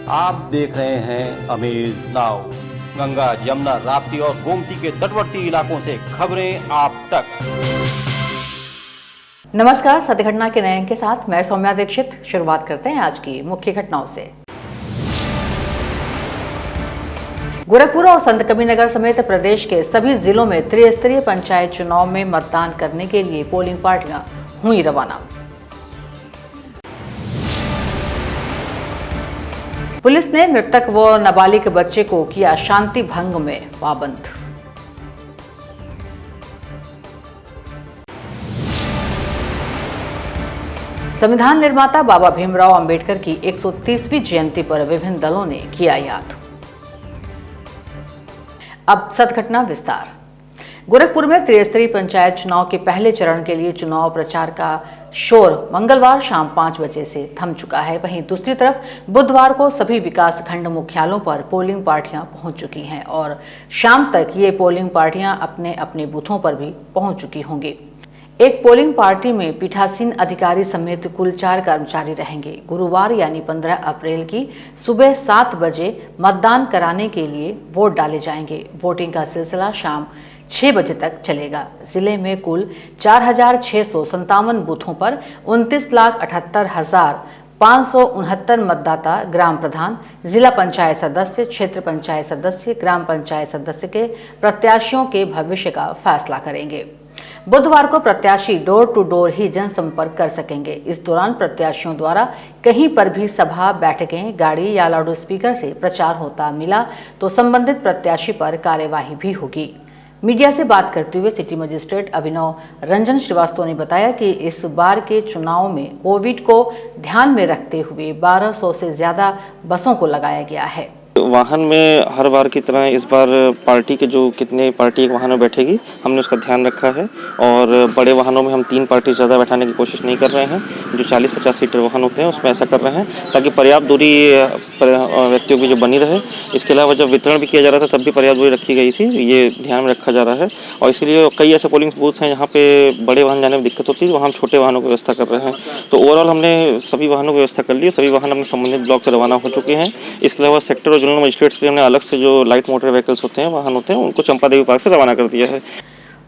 आप देख रहे हैं अमेज नाउ। गंगा, यमुना, राप्ती और गोमती के तटवर्ती इलाकों से खबरें आप तक। नमस्कार, सत्य घटना के नए अंक के साथ मैं सौम्या दीक्षित। शुरुआत करते हैं आज की मुख्य घटनाओं से। गोरखपुर और संत कबीरनगर समेत प्रदेश के सभी जिलों में त्रिस्तरीय पंचायत चुनाव में मतदान करने के लिए पोलिंग पार्टियां हुई रवाना। पुलिस ने मृतक व नाबालिग बच्चे को किया शांति भंग में पाबंद। संविधान निर्माता बाबा भीमराव अंबेडकर की 130वीं जयंती पर विभिन्न दलों ने किया याद। अब सत्य घटना विस्तार। गोरखपुर में त्रिस्तरीय पंचायत चुनाव के पहले चरण के लिए चुनाव प्रचार का शोर मंगलवार शाम 5 बजे से थम चुका है। वहीं दूसरी तरफ बुधवार को सभी विकास खंड मुख्यालयों पर पोलिंग पार्टियां पहुंच चुकी हैं और शाम तक ये पोलिंग पार्टियां अपने अपने बूथों पर भी पहुंच चुकी होंगी। एक पोलिंग पार्टी में पीठासीन अधिकारी समेत कुल 4 कर्मचारी रहेंगे। गुरुवार यानी 15 अप्रैल की सुबह 7 बजे मतदान कराने के लिए वोट डाले जाएंगे। वोटिंग का सिलसिला शाम 6 बजे तक चलेगा। जिले में कुल 4,657 बूथों पर 29,78,569 मतदाता ग्राम प्रधान, जिला पंचायत सदस्य, क्षेत्र पंचायत सदस्य, ग्राम पंचायत सदस्य के प्रत्याशियों के भविष्य का फैसला करेंगे। बुधवार को प्रत्याशी डोर टू डोर ही जनसंपर्क कर सकेंगे। इस दौरान प्रत्याशियों द्वारा कहीं पर भी सभा, बैठकें, गाड़ी या लाउड स्पीकर से प्रचार होता मिला तो संबंधित प्रत्याशी पर कार्यवाही भी होगी। मीडिया से बात करते हुए सिटी मजिस्ट्रेट अभिनव रंजन श्रीवास्तव ने बताया कि इस बार के चुनाव में कोविड को ध्यान में रखते हुए 1200 से ज्यादा बसों को लगाया गया है। वाहन में हर बार की तरह इस बार पार्टी के जो कितने पार्टी एक वाहन में बैठेगी हमने उसका ध्यान रखा है और बड़े वाहनों में हम 3 पार्टी ज़्यादा बैठाने की कोशिश नहीं कर रहे हैं। जो 40-50 सीटर वाहन होते हैं उसमें ऐसा कर रहे हैं ताकि पर्याप्त दूरी व्यक्तियों की जो बनी रहे। इसके अलावा जब वितरण भी किया जा रहा था तब भी पर्याप्त दूरी रखी गई थी, ये ध्यान में रखा जा रहा है। और इसलिए कई ऐसे पोलिंग बूथ हैं जहाँ पे बड़े वाहन जाने में दिक्कत होती है, वहाँ हम छोटे वाहनों की व्यवस्था कर रहे हैं। तो ओवरऑल हमने सभी वाहनों की व्यवस्था कर ली, सभी वाहन अपने संबंधित ब्लॉक से रवाना हो चुके हैं। इसके अलावा सेक्टर और जोनल मजिस्ट्रेट्स के हमने अलग से जो लाइट मोटर व्हीकल्स होते हैं, वाहन होते हैं, उनको चंपा देवी पार्क से रवाना कर दिया है।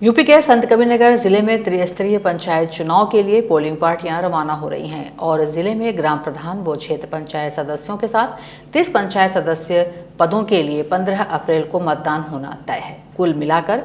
यूपी के संत कबीरनगर जिले में त्रिस्तरीय पंचायत चुनाव के लिए पोलिंग पार्टियां रवाना हो रही हैं और जिले में ग्राम प्रधान व क्षेत्र पंचायत सदस्यों के साथ 30 पंचायत सदस्य पदों के लिए 15 अप्रैल को मतदान होना तय है। कुल मिलाकर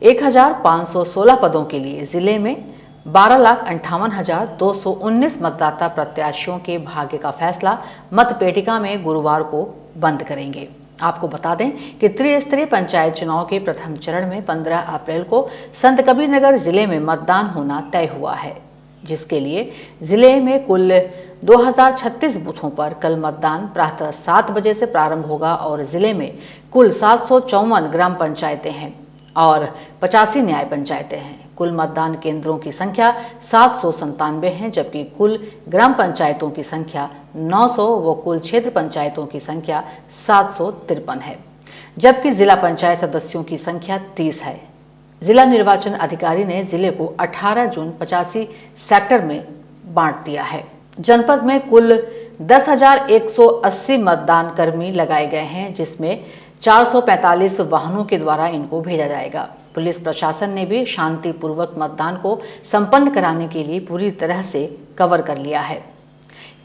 1,516 पदों के लिए जिले में 12,58,219 मतदाता प्रत्याशियों के भाग्य का फैसला मतपेटिका में गुरुवार को बंद करेंगे। आपको बता दें कि त्रिस्तरीय पंचायत चुनाव के प्रथम चरण में 15 अप्रैल को संत कबीरनगर जिले में मतदान होना तय हुआ है, जिसके लिए जिले में कुल 2036 बूथों पर कल मतदान प्रातः 7 बजे से प्रारंभ होगा और जिले में कुल 754 ग्राम पंचायतें हैं और 85 न्याय पंचायतें हैं। कुल मतदान केंद्रों की संख्या 797 है, जबकि कुल ग्राम पंचायतों की संख्या 900 व कुल क्षेत्र पंचायतों की संख्या 753 है, जबकि जिला पंचायत सदस्यों की संख्या 30 है। जिला निर्वाचन अधिकारी ने जिले को 18 जून 85 सेक्टर में बांट दिया है। जनपद में कुल 10,180 मतदान कर्मी लगाए गए हैं, जिसमें 445 वाहनों के द्वारा इनको भेजा जाएगा। पुलिस प्रशासन ने भी शांतिपूर्वक मतदान को संपन्न कराने के लिए पूरी तरह से कवर कर लिया है।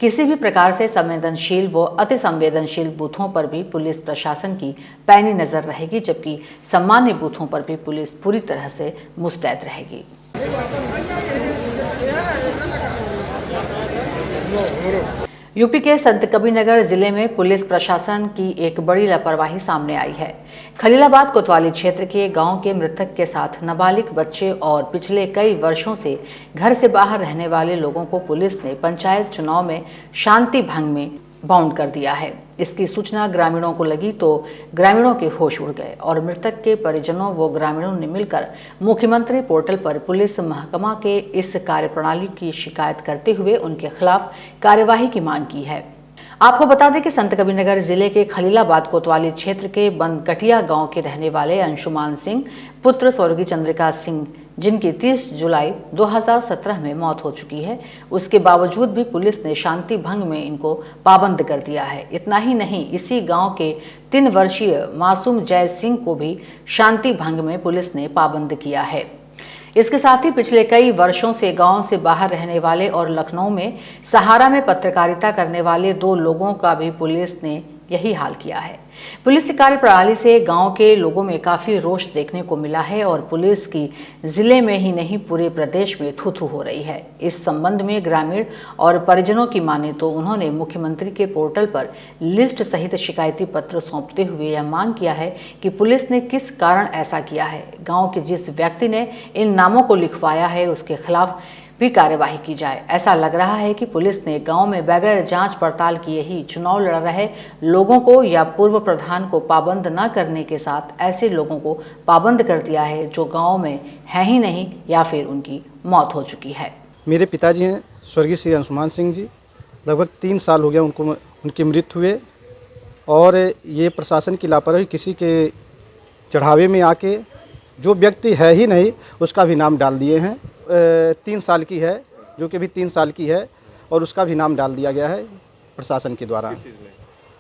किसी भी प्रकार से संवेदनशील व अति संवेदनशील बूथों पर भी पुलिस प्रशासन की पैनी नजर रहेगी, जबकि सामान्य बूथों पर भी पुलिस पूरी तरह से मुस्तैद रहेगी। यूपी के संत कबीरनगर जिले में पुलिस प्रशासन की एक बड़ी लापरवाही सामने आई है। खलीलाबाद कोतवाली क्षेत्र के गांव के मृतक के साथ नाबालिग बच्चे और पिछले कई वर्षों से घर से बाहर रहने वाले लोगों को पुलिस ने पंचायत चुनाव में शांति भंग में बाउंड कर दिया है। इसकी सूचना ग्रामीणों को लगी तो ग्रामीणों के होश उड़ गए और मृतक के परिजनों व ग्रामीणों ने मिलकर मुख्यमंत्री पोर्टल पर पुलिस महकमा के इस कार्यप्रणाली की शिकायत करते हुए उनके खिलाफ कार्यवाही की मांग की है। आपको बता दें कि संत कबीरनगर जिले के खलीलाबाद कोतवाली क्षेत्र के बंदकटिया गांव के रहने वाले अंशुमान सिंह पुत्र स्वर्गीय चंद्रिका सिंह, जिनकी 30 जुलाई 2017 में मौत हो चुकी है, उसके बावजूद भी पुलिस ने शांति भंग में इनको पाबंद कर दिया है। इतना ही नहीं, इसी गांव के 3 वर्षीय मासूम जय सिंह को भी शांति भंग में पुलिस ने पाबंद किया है। इसके साथ ही पिछले कई वर्षों से गांव से बाहर रहने वाले और लखनऊ में सहारा में पत्रकारिता करने वाले 2 लोगों का भी पुलिस ने यही हाल किया है। पुलिस की कार्यप्रणाली से गांव के लोगों में काफी रोष देखने को मिला है और पुलिस की जिले में ही नहीं पूरे प्रदेश में थू-थू हो रही है। इस संबंध में ग्रामीण और परिजनों की माने तो उन्होंने मुख्यमंत्री के पोर्टल पर लिस्ट सहित शिकायती पत्र सौंपते हुए यह मांग किया है कि पुलिस ने किस कारण ऐसा किया है। गाँव के जिस व्यक्ति ने इन नामों को लिखवाया है उसके खिलाफ भी कार्यवाही की जाए। ऐसा लग रहा है कि पुलिस ने गांव में बगैर जांच पड़ताल किए ही चुनाव लड़ रहे लोगों को या पूर्व प्रधान को पाबंद न करने के साथ ऐसे लोगों को पाबंद कर दिया है जो गांव में है ही नहीं या फिर उनकी मौत हो चुकी है। मेरे पिताजी हैं स्वर्गीय श्री अंशुमान सिंह जी, लगभग 3 साल हो गया उनकी मृत्यु हुए और ये प्रशासन की लापरवाही, किसी के चढ़ावे में आके जो व्यक्ति है ही नहीं उसका भी नाम डाल दिए हैं। 3 साल की है, जो कि भी 3 साल की है और उसका भी नाम डाल दिया गया है प्रशासन के द्वारा।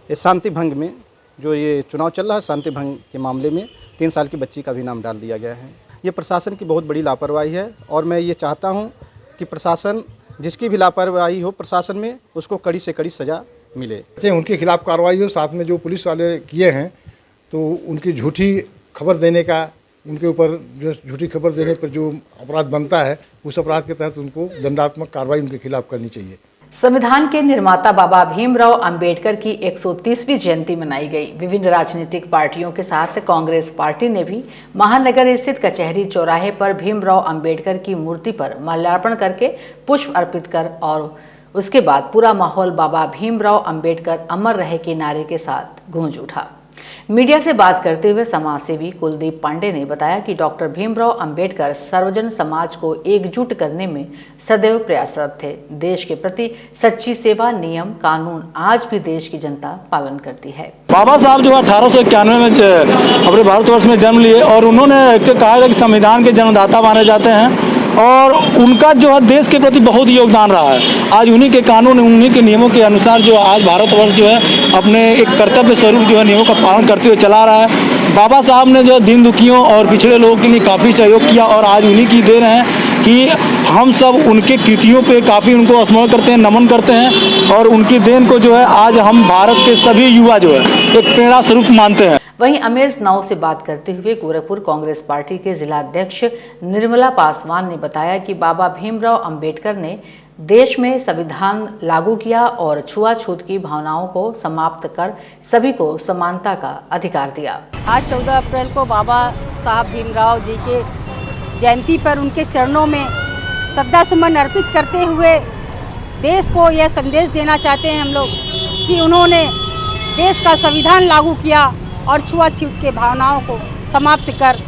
ये शांति भंग में जो ये चुनाव चल रहा है, शांति भंग के मामले में 3 साल की बच्ची का भी नाम डाल दिया गया है। ये प्रशासन की बहुत बड़ी लापरवाही है और मैं ये चाहता हूँ कि प्रशासन, जिसकी भी लापरवाही हो प्रशासन में, उसको कड़ी से कड़ी सज़ा मिले। उनके खिलाफ कार्रवाई हो, साथ में जो पुलिस वाले किए हैं तो उनकी झूठी खबर देने का, उनके ऊपर जो झूठी खबर देने पर जो अपराध बनता है उस अपराध के तहत उनको दंडात्मक कार्रवाई उनके खिलाफ करनी चाहिए। संविधान के निर्माता बाबा भीमराव अंबेडकर की 130वीं जयंती मनाई गई। विभिन्न राजनीतिक पार्टियों के साथ कांग्रेस पार्टी ने भी महानगर स्थित कचहरी चौराहे पर भीमराव अंबेडकर की मूर्ति पर माल्यार्पण करके पुष्प अर्पित कर और उसके बाद पूरा माहौल बाबा भीमराव अंबेडकर अमर रहे के नारे के साथ गूंज उठा। मीडिया से बात करते हुए समाजसेवी कुलदीप पांडे ने बताया कि डॉक्टर भीमराव अंबेडकर सर्वजन समाज को एकजुट करने में सदैव प्रयासरत थे। देश के प्रति सच्ची सेवा, नियम कानून आज भी देश की जनता पालन करती है। बाबा साहब जो 1891 में अपने भारतवर्ष में जन्म लिए और उन्होंने कहा कि संविधान के जन्मदाता माने जाते हैं और उनका जो है देश के प्रति बहुत योगदान रहा है। आज उन्हीं के कानून, उन्हीं के नियमों के अनुसार जो आज भारतवर्ष जो है अपने एक कर्तव्य स्वरूप जो है नियमों का पालन करते हुए चला रहा है। बाबा साहब ने जो दीन दुखियों और पिछड़े लोगों के लिए काफ़ी सहयोग किया और आज उन्हीं की देन है कि हम सब उनके कृतियों पे काफ़ी उनको स्मरण करते हैं, नमन करते हैं और उनकी देन को जो है आज हम भारत के सभी युवा जो है एक प्रेरणा स्वरूप मानते हैं। वहीं अमेज नाव से बात करते हुए गोरखपुर कांग्रेस पार्टी के जिला अध्यक्ष निर्मला पासवान ने बताया कि बाबा भीमराव अंबेडकर ने देश में संविधान लागू किया और छुआछूत की भावनाओं को समाप्त कर सभी को समानता का अधिकार दिया। आज 14 अप्रैल को बाबा साहब भीमराव जी के जयंती पर उनके चरणों में श्रद्धासुमन अर्पित करते हुए देश को यह संदेश देना चाहते हैं हम लोग कि उन्होंने देश का संविधान लागू किया और छुआछूत के भावनाओं को समाप्त कर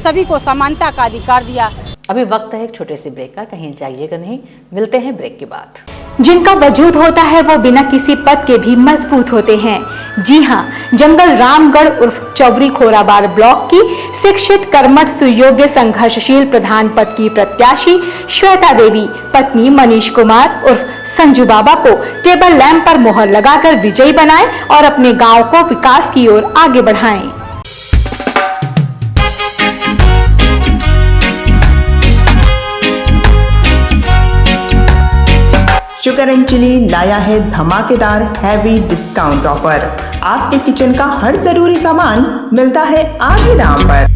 सभी को समानता का अधिकार दिया। अभी वक्त है एक छोटे से ब्रेक का, कहीं जाइएगा नहीं, मिलते हैं ब्रेक के बाद। जिनका वजूद होता है वो बिना किसी पद के भी मजबूत होते हैं। जी हाँ, जंगल रामगढ़ उर्फ चौवरी खोराबार ब्लॉक की शिक्षित कर्मठ सुयोग्य संघर्षशील प्रधान पद की प्रत्याशी श्वेता देवी पत्नी मनीष कुमार उर्फ संजू बाबा को टेबल लैंप पर मोहर लगाकर विजयी बनाएं और अपने गांव को विकास की ओर आगे बढ़ाएं। शुगर एंड चिली लाया है धमाकेदार हैवी डिस्काउंट ऑफर। आपके किचन का हर जरूरी सामान मिलता है आधे दाम पर।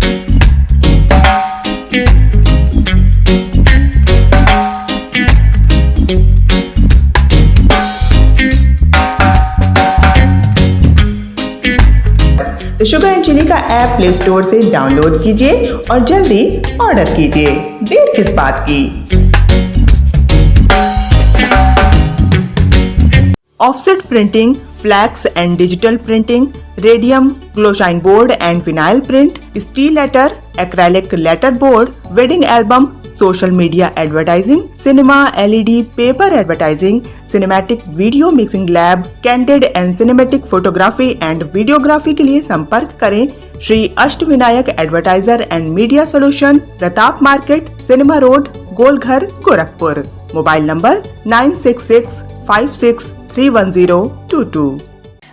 तो शुगर एंड चिली का ऐप प्ले स्टोर से डाउनलोड कीजिए और जल्दी ऑर्डर कीजिए। देर किस बात की। Offset printing, flex and digital printing, radium, glow shine board and vinyl print, steel letter, acrylic letter board, wedding album, social media advertising, cinema, LED, paper advertising, cinematic video mixing lab, candid and cinematic photography and videography के लिए संपर्क करें Shri Ashtavinayak advertiser and media solution, Pratap market, cinema road, Golghar, Gorakhpur. Mobile number 9665631022।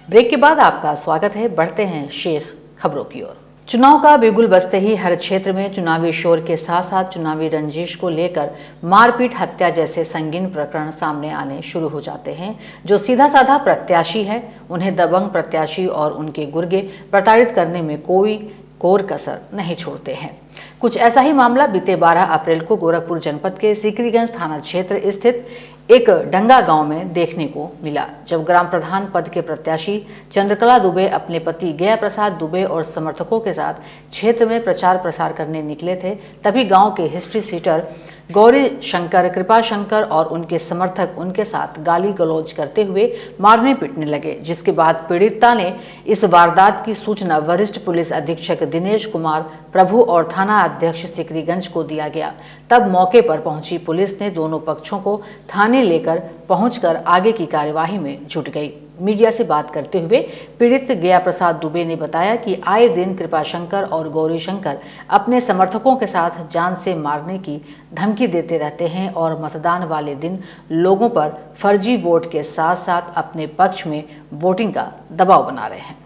Break के बाद आपका स्वागत है। बढ़ते हैं शेष खबरों की ओर। चुनाव का बिगुल बजते ही हर क्षेत्र में चुनावी शोर के साथ साथ चुनावी रंजिश को लेकर मारपीट, हत्या जैसे संगीन प्रकरण सामने आने शुरू हो जाते हैं। जो सीधा साधा प्रत्याशी है उन्हें दबंग प्रत्याशी और उनके गुर्गे प्रताड़ित करने में कोई कोर कसर नहीं छोड़ते हैं। कुछ ऐसा ही मामला बीते 12 अप्रैल को गोरखपुर जनपद के सिकरीगंज थाना क्षेत्र स्थित एक डंगा गांव में देखने को मिला, जब ग्राम प्रधान पद के प्रत्याशी चंद्रकला दुबे अपने पति गया प्रसाद दुबे और समर्थकों के साथ क्षेत्र में प्रचार प्रसार करने निकले थे। तभी गांव के हिस्ट्री सीटर गौरी शंकर, कृपा शंकर और उनके समर्थक उनके साथ गाली गलौज करते हुए मारने पीटने लगे, जिसके बाद पीड़िता ने इस वारदात की सूचना वरिष्ठ पुलिस अधीक्षक दिनेश कुमार प्रभु और थाना अध्यक्ष सिकरीगंज को दिया गया। तब मौके पर पहुंची पुलिस ने दोनों पक्षों को थाने लेकर पहुंचकर आगे की कार्यवाही में जुट गई। मीडिया से बात करते हुए पीड़ित गया प्रसाद दुबे ने बताया कि आए दिन कृपा शंकर और गौरी शंकर अपने समर्थकों के साथ जान से मारने की धमकी देते रहते हैं और मतदान वाले दिन लोगों पर फर्जी वोट के साथ साथ अपने पक्ष में वोटिंग का दबाव बना रहे हैं।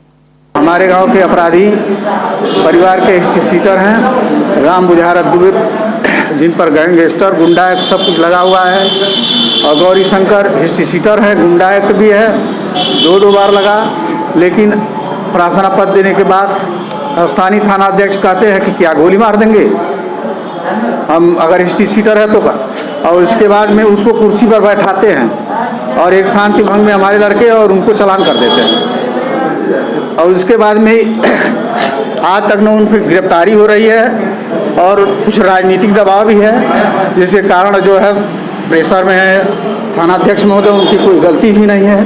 हमारे गांव के अपराधी परिवार के हिस्ट्री सीटर हैं, राम बुझारत दुबे, जिन पर गैंगस्टर, गुंडा एक्ट सब कुछ लगा हुआ है, और गौरी शंकर हिस्ट्री सीटर है, गुंडा एक्ट भी है, 2 बार लगा। लेकिन प्रार्थना पत्र देने के बाद स्थानीय थाना अध्यक्ष कहते हैं कि क्या गोली मार देंगे हम अगर हिस्ट्री सीटर है तो, और उसके बाद में उसको कुर्सी पर बैठाते हैं और एक शांति भंग में हमारे लड़के और उनको चालान कर देते हैं। और उसके बाद में आज तक न उनकी गिरफ्तारी हो रही है और कुछ राजनीतिक दबाव भी है, जिसके कारण जो है प्रेशर में है। थाना अध्यक्ष महोदय, उनकी कोई गलती भी नहीं है,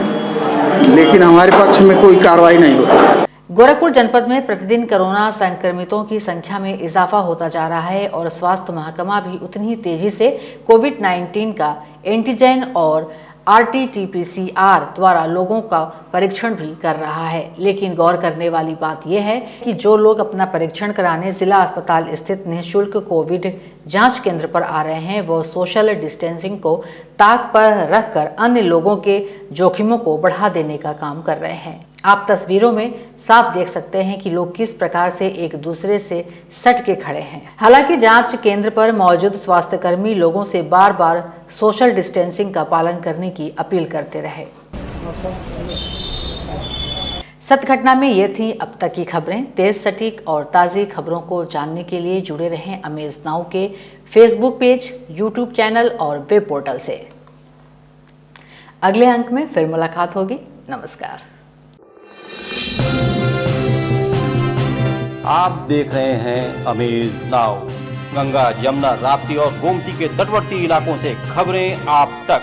लेकिन हमारे पक्ष में कोई कार्रवाई नहीं हो रही। गोरखपुर जनपद में प्रतिदिन कोरोना संक्रमितों की संख्या में इजाफा होता जा रहा है और स्वास्थ्य महकमा भी उतनी ही तेजी से कोविड-19 का एंटीजन और RT-PCR द्वारा लोगों का परीक्षण भी कर रहा है। लेकिन गौर करने वाली बात यह है कि जो लोग अपना परीक्षण कराने जिला अस्पताल स्थित निःशुल्क कोविड जांच केंद्र पर आ रहे हैं, वो सोशल डिस्टेंसिंग को ताक पर रखकर अन्य लोगों के जोखिमों को बढ़ा देने का काम कर रहे हैं। आप तस्वीरों में साफ देख सकते हैं कि लोग किस प्रकार से एक दूसरे से सट के खड़े हैं। हालांकि जांच केंद्र पर मौजूद स्वास्थ्यकर्मी लोगों से बार बार सोशल डिस्टेंसिंग का पालन करने की अपील करते रहे। सत्य घटना में ये थी अब तक की खबरें। तेज, सटीक और ताज़ी खबरों को जानने के लिए जुड़े रहें अमेज नाउ के फेसबुक पेज, यूट्यूब चैनल और वेब पोर्टल से। अगले अंक में फिर मुलाकात होगी। नमस्कार। आप देख रहे हैं अमेज नाउ। गंगा, यमुना, राप्ती और गोमती के तटवर्ती इलाकों से खबरें आप तक।